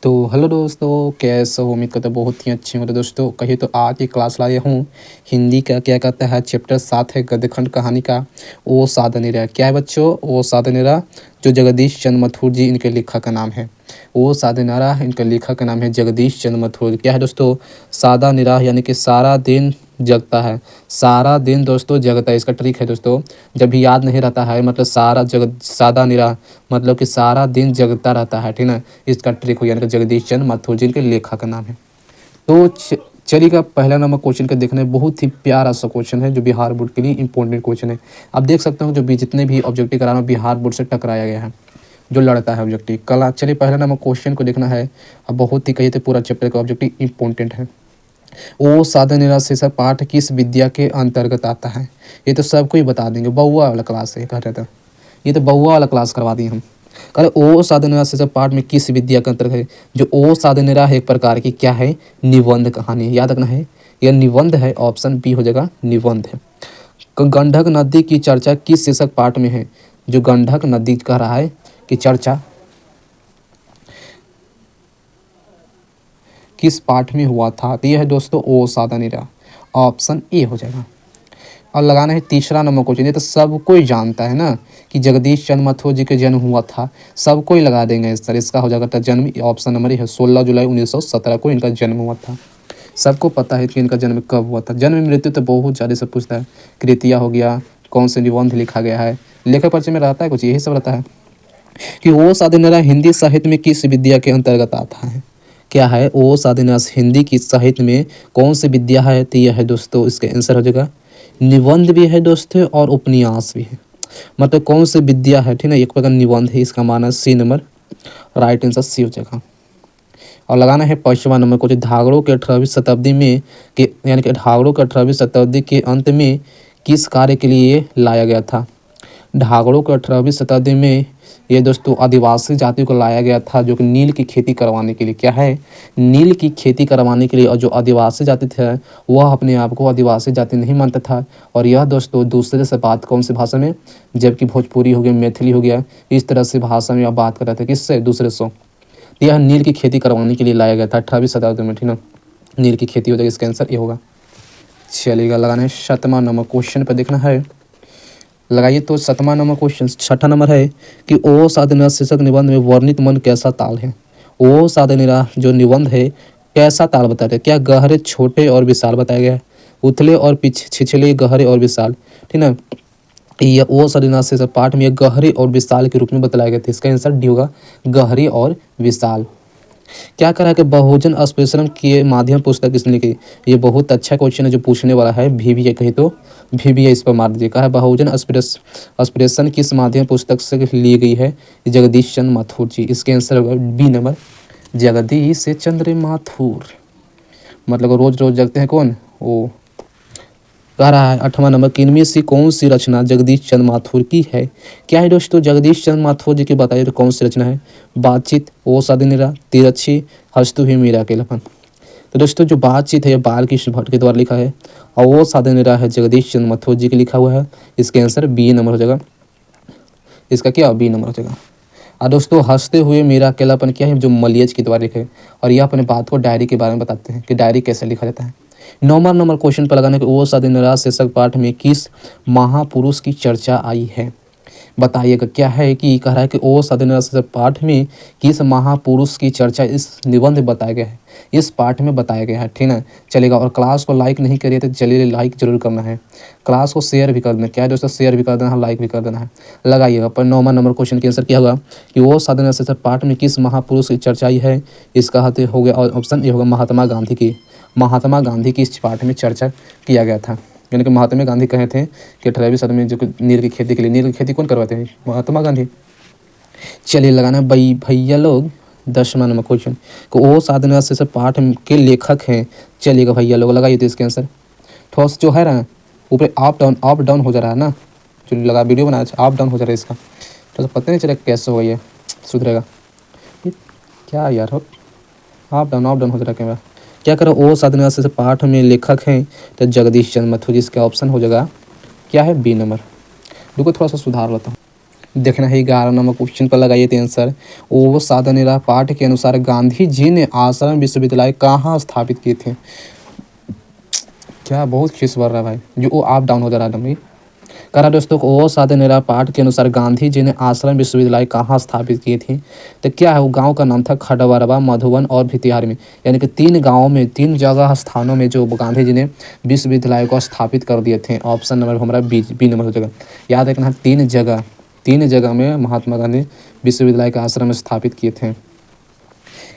तो हेलो दोस्तों, कैसे हो? उम्मीद करता हूँ बहुत ही अच्छे होंगे दोस्तों। कहिए तो आज की क्लास लाया हूँ हिंदी का। क्या कहता है चैप्टर 7 है गद्यखंड कहानी का। ओ साधनेरा क्या है बच्चों? ओ साधनेरा जो जगदीश चंद्र मथुर जी इनके लेखक का नाम है। ओ साधनेरा इनके लेखक का नाम है जगदीश चंद्र मथुर। क्या है दोस्तों? सादा निराह यानी कि सारा दिन जगता है। सारा दिन दोस्तों जगता है। इसका ट्रिक है दोस्तों, जब भी याद नहीं रहता है मतलब सारा जगत सादा निराह मतलब कि सारा दिन जगता रहता है, ठीक ना। इसका ट्रिक हो यानी कि जगदीश चंद्र माथुर जी के लेखक का नाम है। तो चलिएगा पहला नंबर क्वेश्चन का देखना है। बहुत ही प्यारा सा क्वेश्चन है जो बिहार बोर्ड के लिए इंपॉर्टेंट क्वेश्चन है। आप देख सकते हो जो भी जितने भी ऑब्जेक्टिव करा रहा हूं बिहार बोर्ड से टकराया गया है जो लड़ता है ऑब्जेक्टिव कला। चलिए पहला नंबर क्वेश्चन को देखना है। अब बहुत ही कहिए तो पूरा चैप्टर का ऑब्जेक्टिव इंपॉर्टेंट है। ओ साधन निराश शीर्षक पाठ किस विद्या के अंतर्गत आता है? ये तो सबको ही बता देंगे, बउआ वाला क्लास है कह रहे थे। ये तो बउआ वाला क्लास करवा दिए हम। अरे ओ साधन से पाठ में किस विद्या के अंतर्गत है? जो ओ साधन है एक प्रकार की क्या है? निबंध कहानी। याद रखना है यह निबंध है। ऑप्शन बी हो जाएगा निबंध है। गंडक नदी की चर्चा किस शीर्षक पाठ में है? जो गंडक नदी कह रहा है कि चर्चा किस पाठ में हुआ था? तो यह है दोस्तों ओ साधन। ऑप्शन ए हो जाएगा। और लगाना है तीसरा नंबर क्वेश्चन। ये तो सब कोई जानता है ना कि जगदीश चंद्र मथुर जी के जन्म हुआ था। सब कोई लगा देंगे इस तरह। इसका हो जाएगा तो जन्म ऑप्शन नंबर है 16 जुलाई 1917 को इनका जन्म हुआ था। सबको पता है कि इनका जन्म कब हुआ था। जन्म मृत्यु तो बहुत ज़्यादा से पूछता है। कृतिया हो गया, कौन से निबंध लिखा गया है, लेखक परिचय में रहता है कुछ यही सब रहता है। कि ओ साधनेरा हिंदी साहित्य में किस विद्या के अंतर्गत आता है? क्या है ओ साधनेरा हिंदी की साहित्य में कौन सी विद्या है? तो यह है दोस्तों इसका आंसर हो जाएगा निबंध भी है दोस्तों और उपन्यास भी है। मतलब कौन सी विद्या है, ठीक है। एक प्रकार निबंध है। इसका माना C number right answer C हो जाएगा। और लगाना है पांचवा नंबर को। धागड़ों के 18वीं शताब्दी में के यानी कि धागड़ों के 18वीं शताब्दी के अंत में किस कार्य के लिए लाया गया था? ढागड़ों को 18वीं शताब्दी में ये दोस्तों आदिवासी जाति को लाया गया था जो कि नील की खेती करवाने के लिए। क्या है? नील की खेती करवाने के लिए। और जो आदिवासी जाति थे वह अपने आप को आदिवासी जाति नहीं मानता था। और यह दोस्तों दूसरे से बात कौन सी भाषा में? जबकि भोजपुरी हो गया, मैथिली हो गया, इस तरह से भाषा में आप बात कर रहे थे किससे? दूसरे से। यह नील की खेती करवाने के लिए लाया गया था 18वीं शताब्दी में, ठीक ना। नील की खेती हो जाएगी, इसका आंसर ये होगा। चलिएगा लगाना है सातवां नंबर क्वेश्चन पर देखना है। लगाइए तो सातवां नंबर क्वेश्चन। छठा नंबर है कि ओ साधनेरा शीर्षक निबंध में वर्णित मन कैसा ताल है? ओ साधनेरा जो निबंध है कैसा ताल बताया गया? क्या गहरे छोटे और विशाल बताया गया है? उथले और छिछले गहरे और विशाल, ठीक ना। यह ओ साधनेरा शीर्षक पाठ में गहरे और विशाल के रूप में बताया गया था। इसका आंसर डी होगा गहरे और विशाल। क्या करा कि बहुजन स्पेशल के माध्यम पुस्तक किसने लिखी? ये बहुत अच्छा क्वेश्चन है जो पूछने वाला है। VBA कहे तो VBA इस पर मार दीजिए। कहा है बहुजन अस्पिरेशन किस माध्यम पुस्तक से ली गई है? जगदीश चंद्र माथुर जी। इसके आंसर होगा बी नंबर जगदीश चंद्र माथुर। मतलब रोज रोज जगते हैं कौन? वो कह रहा है। आठवां नंबर कि इनमें से कौन सी रचना जगदीश चंद्र माथुर की है? क्या है दोस्तों? जगदीश चंद्र माथुर जी की बताइए तो कौन सी रचना है? बातचीत, ओ साधनेरा, तिरछी, हस्तु ही मीरा के लखन। तो दोस्तों जो बातचीत है बाल कृष्ण भट्ट के द्वारा लिखा है और वो साधनेरा है जगदीश चंद्र माथुर जी के लिखा हुआ है। इसके आंसर बी नंबर हो जाएगा। इसका क्या बी नंबर हो जाएगा। और दोस्तों हंसते हुए मेरा अकेलापन क्या है? जो मलियज के द्वारा लिखे और यह अपने बात को डायरी के बारे में बताते हैं कि डायरी कैसे लिखा जाता है। नंबर क्वेश्चन पर लगाने के ओ साधनेरा शीर्षक पाठ में किस महापुरुष की चर्चा आई है? बताइएगा। क्या है कि कह रहा है कि ओ साधनेरा शीर्षक पाठ में किस महापुरुष की चर्चा इस निबंध में बताया गया है, इस पाठ में बताया गया है, ठीक ना। चलेगा। और क्लास को लाइक नहीं करिए तो चलिए लाइक जरूर करना है। क्लास को शेयर भी कर देना। क्या है दोस्तों? शेयर भी कर देना है, लाइक भी कर देना है। लगाइएगा। पर नंबर क्वेश्चन के आंसर क्या होगा कि वो साधनेरा शीर्षक पाठ में किस महापुरुष की चर्चा आई है? इसका हाथ हो गया और ऑप्शन ए होगा महात्मा गांधी की। महात्मा गांधी की इस पाठ में चर्चा किया गया था। यानी कि महात्मा गांधी कहे थे कि 18वीं सदी में जो नील की खेती के लिए, नील की खेती कौन करवाते हैं? महात्मा गांधी। चलिए लगाना भाई भैया लोग 10वां नंबर क्वेश्चन को ओ साधनेरा शीर्षक पाठ के लेखक हैं। चलिएगा भैया लोग लगाइए तो इसके आंसर थोड़ा सा जो है ना ऊपर अप डाउन हो जा रहा है ना। जो लगा वीडियो बनाया अप डाउन हो जा रहा है इसका, तो पता नहीं चला कैसे हो ये सुधरेगा। ये क्या यार हो अप डाउन हो जा रहा है कैमरा। क्या करो ओ साधनेरा शीर्षक पाठ में लेखक हैं तो जगदीश चंद्र मथुर जी। इसका ऑप्शन हो जाएगा क्या है बी नंबर। रुको थोड़ा सा सुधार लेता हूँ। देखना है 11 नंबर क्वेश्चन पर लगाइए थे आंसर। ओ साधनेरा पाठ के अनुसार गांधी जी ने आश्रम विश्वविद्यालय कहाँ स्थापित किए थे? क्या बहुत खीस भर रहा है भाई, जो वो आप डाउन हो जा रहा है। करा दोस्तों को ओ साधनेरा पाठ के अनुसार गांधी जी ने आश्रम विश्वविद्यालय कहाँ स्थापित किए थे? तो क्या है, वो गांव का नाम था खडवरवा, मधुबन और भितिहार में। यानी कि 3 गांवों में 3 जगह स्थानों में जो गांधी जी ने विश्वविद्यालय को स्थापित कर दिए थे। ऑप्शन नंबर हमारा बी नंबर हो जाएगा। याद रखना 3 जगह में महात्मा गांधी विश्वविद्यालय का आश्रम स्थापित किए थे।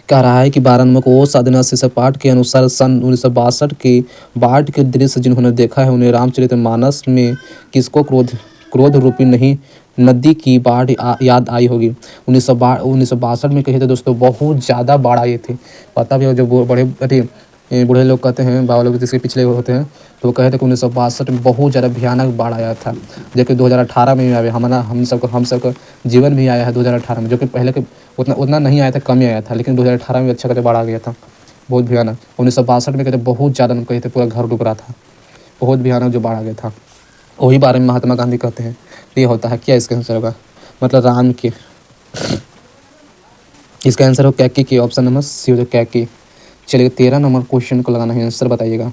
कह रहा है कि 12 नंबर को ओ साधना शीर्षक पाठ के अनुसार सन 1962 के बाढ़ के दृश्य जिन्होंने देखा है उन्हें रामचरितमानस में किसको क्रोध रूपी नहीं नदी की बाढ़ याद आई होगी? 1962 में कहे तो दोस्तों बहुत ज़्यादा बाढ़ आई थी। पता भी हो, जो बूढ़े लोग कहते हैं, बाबा लोग जिसके पिछले होते हैं, तो वो कहे थे कि 1962 में बहुत ज़्यादा भयानक बाढ़ आया था। जो कि 2018 में भी आया, हम सबका जीवन भी आया है 2018 में, जो कि पहले के उतना नहीं आया था, कम ही आया था, लेकिन 2018 में अच्छा करके बाढ़ आ गया था, बहुत भयानक। 1962 में कहते बहुत ज़्यादा, कहते पूरा घर डूब रहा था, बहुत भयानक जो बाढ़ आ गया था। वही बारे में महात्मा गांधी कहते हैं। ये होता है क्या इसका आंसर होगा? मतलब राम के, इसका आंसर हो कैकी की, ऑप्शन नंबर सी हो जाए कैकी। चलिए 13 नंबर क्वेश्चन को लगाना है, आंसर बताइएगा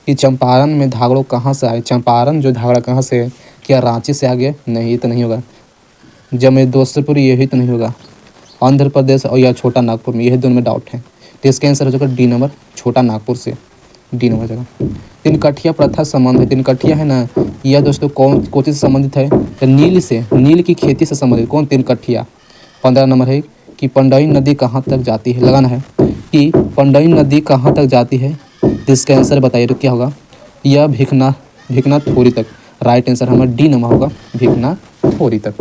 कि चंपारण में धागड़ो कहाँ से आए? चंपारण जो धागड़ा कहाँ से है? क्या रांची से आ गया? नहीं, ये तो नहीं होगा। जमशेदपुर, यही तो नहीं होगा। आंध्र प्रदेश और या छोटा नागपुर में, यही दोनों में डाउट है। तो इसका आंसर हो जाएगा डी नंबर, छोटा नागपुर से, डी नंबर जगह। तिनकठिया प्रथा संबंध है, तिनकठिया है ना, यह दोस्तों कौन से संबंधित है? तो नील से, नील की खेती से संबंधित कौन? तिनकठिया। 15 नंबर है कि पंडई नदी कहाँ तक जाती है? लगाना है कि पंडई नदी कहाँ तक जाती है, तो इसका आंसर बताइए तो क्या होगा? यह भिकना थोरी तक। राइट आंसर हमारा डी नंबर होगा, भिकना थोरी तक।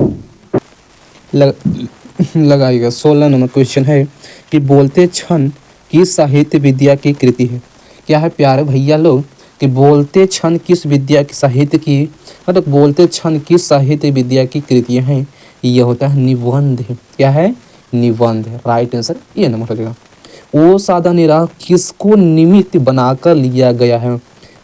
लगाइएगा। 16 नंबर क्वेश्चन है कि बोलते क्षण किस साहित्य विद्या की कृति है? क्या है प्यारे भैया लोग कि बोलते क्षण किस विद्या की साहित्य की, मतलब बोलते क्षण किस साहित्य विद्या की कृतियाँ हैं? यह होता है निबंध। क्या है? निबंध। राइट आंसर ये नंबर हो जाएगा। ओ साधा निरा किसको निमित्त बनाकर लिया गया है?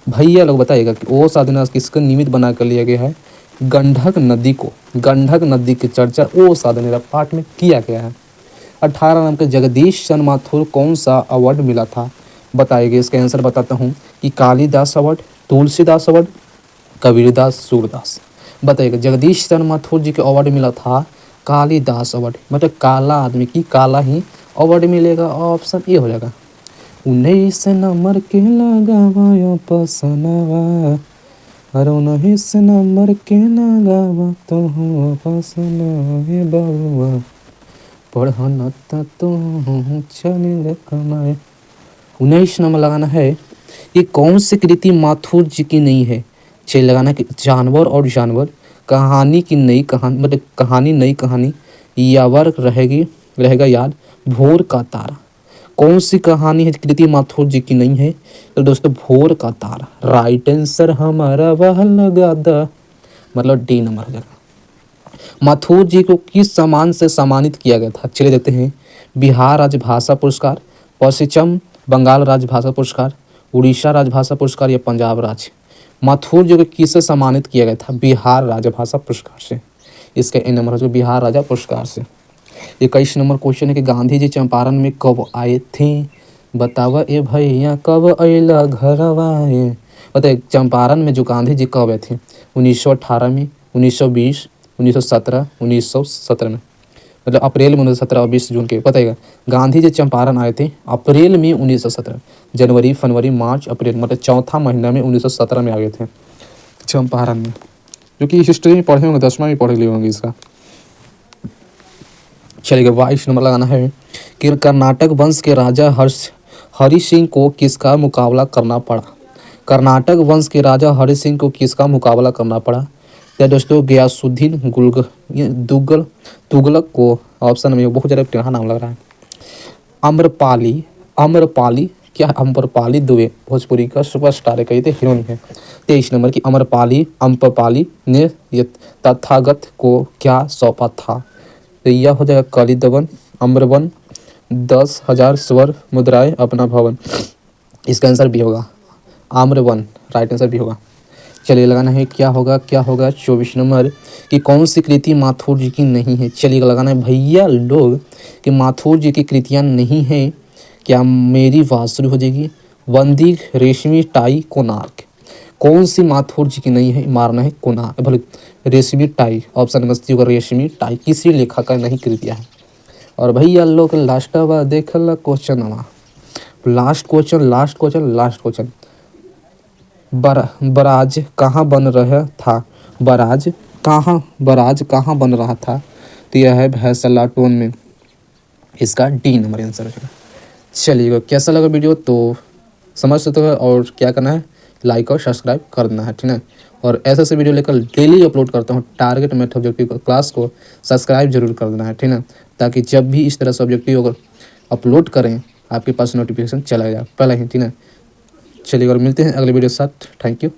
भैया लोग बताइएगा कि ओ साधा निरा किसको निमित्त बनाकर लिया गया है? गंडक नदी को, गंडक नदी की चर्चा ओ साधा निरा पाठ में किया गया है। 18 नाम के जगदीश चंद्र माथुर कौन सा अवार्ड मिला था? बताइएगा। इसका आंसर बताता हूँ कि कालिदास अवार्ड, तुलसीदास अवार्ड, कबीरदास, सूरदास। बताइएगा। जगदीश चंद्र माथुर जी को अवार्ड मिला था कालिदास अवार्ड, मतलब काला आदमी की काला ही अवार्ड मिलेगा। ऑप्शन ए हो जाएगा। 19 नंबर के लगावा पसनवा, अरे 19 नंबर के लगावा तो हो पसनवा हे बउआ, पढ़ना तो चले कमाए। 19 नंबर लगाना है। ये कौन सी कृति माथुर जी की नहीं है? चलिए लगाना कि जानवर और जानवर, कहानी की नई कहानी, मतलब कहानी नई कहानी, यावर रहेगा याद, भोर का तारा। कौन सी कहानी है कृति माथुर जी की नहीं है? तो दोस्तों भोर का तारा। राइट आंसर हमारा वह लगा दा, मतलब डी नंबर हो जाएगा। माथुर जी को किस सम्मान से सम्मानित किया गया था? चलिए देखते हैं। बिहार राज्य भाषा पुरस्कार, पश्चिम बंगाल राज्य भाषा पुरस्कार, उड़ीसा राज्य भाषा पुरस्कार या पंजाब राज्य। माथुर जी को किससे सम्मानित किया गया था? बिहार राज्य भाषा पुरस्कार से। इसका ए नंबर हो, बिहार राज्य पुरस्कार से। 21 नंबर क्वेश्चन है कि गांधी जी चंपारण में कब आए थे? बतावा ए भैया कब अला घरवा? बताइए चंपारण में जो गांधी जी कब आए थे? 1918 में, 1920, 1917, 1917 में, मतलब अप्रैल में 1917 और 20 जून के। बताइएगा। गांधी जी चंपारण आए थे अप्रैल में 1917, जनवरी, फरवरी, मार्च, अप्रैल, मतलब चौथा महीना में 1917 में आ गए थे चंपारण में, जो कि हिस्ट्री में पढ़े होंगे, 10वां में पढ़े लिए होंगे इसका। चलिए 22 नंबर लगाना है कि कर्नाटक वंश के राजा हरि सिंह को किसका मुकाबला करना पड़ा? कर्नाटक वंश के राजा हरि सिंह को किसका मुकाबला करना पड़ा? या दोस्तों गयासुद्दीन तुगलक को। ऑप्शन में बहुत ज़्यादा टेढ़ा नाम लग रहा है। अम्रपाली क्या? अम्रपाली दुबे भोजपुरी का सुपरस्टार है, कही थे हीरोइन है। 23 नंबर की अम्रपाली ने तथागत को क्या सौंपा था? तो यह हो जाएगा कलिदवन, अम्रवन, 10,000 स्वर मुद्राएं, अपना भवन। इसका आंसर भी होगा आम्रवन। राइट आंसर भी होगा। चलिए लगाना है क्या होगा 24 नंबर कि कौन सी कृति माथुर जी की नहीं है। चलिए लगाना है भैया लोग कि माथुर जी की कृतियाँ नहीं है। क्या मेरी बात शुरू हो जाएगी। बंदी रेशमी टाई कोणार्क, कौन सी माथुर जी की नहीं है, मारना है कोणार्क भले रेशमी टाई। ऑप्शन नंबर सी होगा रेशमी टाई, किसी लेखक का नहीं कृतियाँ है। और भैया लोग लास्ट बार देख ला क्वेश्चन, लास्ट क्वेश्चन बराज कहाँ बन रहा था। बराज कहाँ बन रहा था। तो यह है फैसला टोन में, इसका डी नंबर आंसर है। चलिएगा कैसा लगा वीडियो तो समझ सकते हो, और क्या करना है लाइक और सब्सक्राइब करना है, ठीक है। और ऐसे वीडियो लेकर डेली अपलोड करता हूँ टारगेट मैथ ऑब्जेक्टिव क्लास को सब्सक्राइब जरूर कर देना है, ठीक है, ताकि जब भी इस तरह से ऑब्जेक्टिव अगर अपलोड करें आपके पास नोटिफिकेशन चला जाए पहले ही, ठीक है। चलिए और मिलते हैं अगले वीडियो के साथ। Thank you.